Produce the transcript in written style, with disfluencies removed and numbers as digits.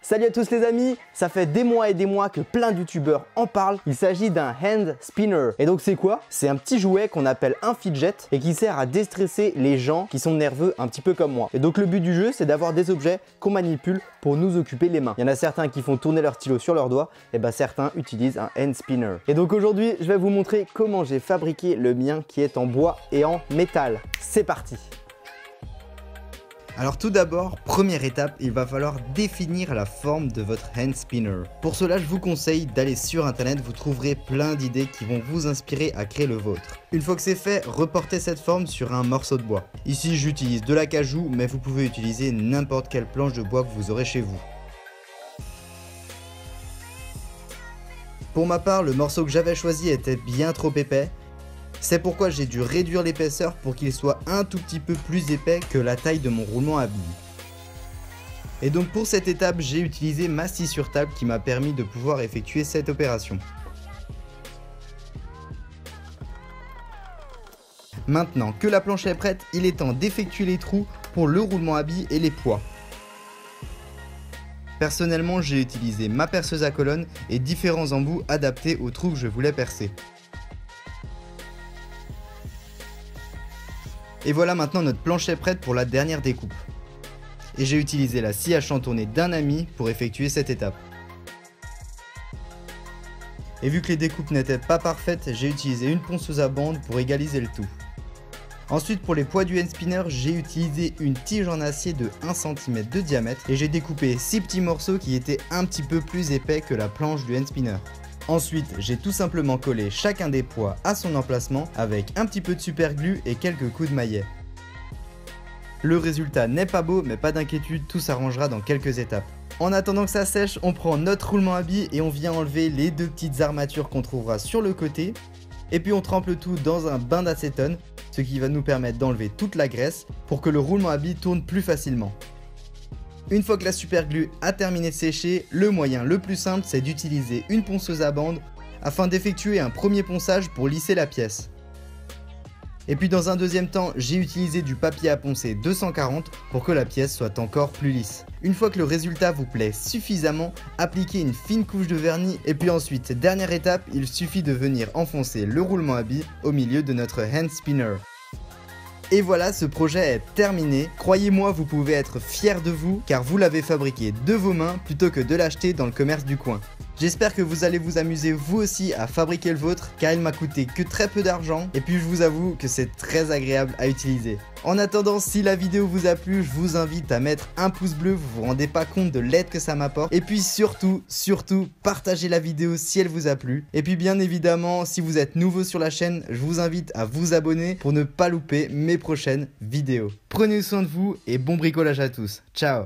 Salut à tous les amis, ça fait des mois et des mois que plein de youtubeurs en parlent. Il s'agit d'un hand spinner. Et donc c'est quoi? C'est un petit jouet qu'on appelle un fidget et qui sert à déstresser les gens qui sont nerveux un petit peu comme moi. Et donc le but du jeu, c'est d'avoir des objets qu'on manipule pour nous occuper les mains. Il y en a certains qui font tourner leur stylo sur leurs doigts, et certains utilisent un hand spinner. Et donc aujourd'hui, je vais vous montrer comment j'ai fabriqué le mien qui est en bois et en métal. C'est parti! Alors tout d'abord, première étape, il va falloir définir la forme de votre hand spinner. Pour cela, je vous conseille d'aller sur internet, vous trouverez plein d'idées qui vont vous inspirer à créer le vôtre. Une fois que c'est fait, reportez cette forme sur un morceau de bois. Ici, j'utilise de l'acajou, mais vous pouvez utiliser n'importe quelle planche de bois que vous aurez chez vous. Pour ma part, le morceau que j'avais choisi était bien trop épais. C'est pourquoi j'ai dû réduire l'épaisseur pour qu'il soit un tout petit peu plus épais que la taille de mon roulement à billes. Et donc pour cette étape, j'ai utilisé ma scie sur table qui m'a permis de pouvoir effectuer cette opération. Maintenant que la planche est prête, il est temps d'effectuer les trous pour le roulement à billes et les poids. Personnellement, j'ai utilisé ma perceuse à colonne et différents embouts adaptés aux trous que je voulais percer. Et voilà, maintenant notre planche est prête pour la dernière découpe. Et j'ai utilisé la scie à chantourner d'un ami pour effectuer cette étape. Et vu que les découpes n'étaient pas parfaites, j'ai utilisé une ponceuse à bande pour égaliser le tout. Ensuite, pour les poids du hand spinner, j'ai utilisé une tige en acier de 1 cm de diamètre et j'ai découpé 6 petits morceaux qui étaient un petit peu plus épais que la planche du hand spinner. Ensuite, j'ai tout simplement collé chacun des poids à son emplacement avec un petit peu de super glue et quelques coups de maillet. Le résultat n'est pas beau, mais pas d'inquiétude, tout s'arrangera dans quelques étapes. En attendant que ça sèche, on prend notre roulement à billes et on vient enlever les deux petites armatures qu'on trouvera sur le côté. Et puis on trempe le tout dans un bain d'acétone, ce qui va nous permettre d'enlever toute la graisse pour que le roulement à billes tourne plus facilement. Une fois que la super glue a terminé de sécher, le moyen le plus simple c'est d'utiliser une ponceuse à bande afin d'effectuer un premier ponçage pour lisser la pièce. Et puis dans un deuxième temps, j'ai utilisé du papier à poncer 240 pour que la pièce soit encore plus lisse. Une fois que le résultat vous plaît suffisamment, appliquez une fine couche de vernis et puis ensuite, dernière étape, il suffit de venir enfoncer le roulement à billes au milieu de notre hand spinner. Et voilà, ce projet est terminé. Croyez-moi, vous pouvez être fiers de vous car vous l'avez fabriqué de vos mains plutôt que de l'acheter dans le commerce du coin. J'espère que vous allez vous amuser vous aussi à fabriquer le vôtre car il m'a coûté que très peu d'argent et puis je vous avoue que c'est très agréable à utiliser. En attendant, si la vidéo vous a plu, je vous invite à mettre un pouce bleu, vous vous rendez pas compte de l'aide que ça m'apporte. Et puis surtout, partagez la vidéo si elle vous a plu. Et puis bien évidemment, si vous êtes nouveau sur la chaîne, je vous invite à vous abonner pour ne pas louper mes prochaines vidéos. Prenez soin de vous et bon bricolage à tous. Ciao!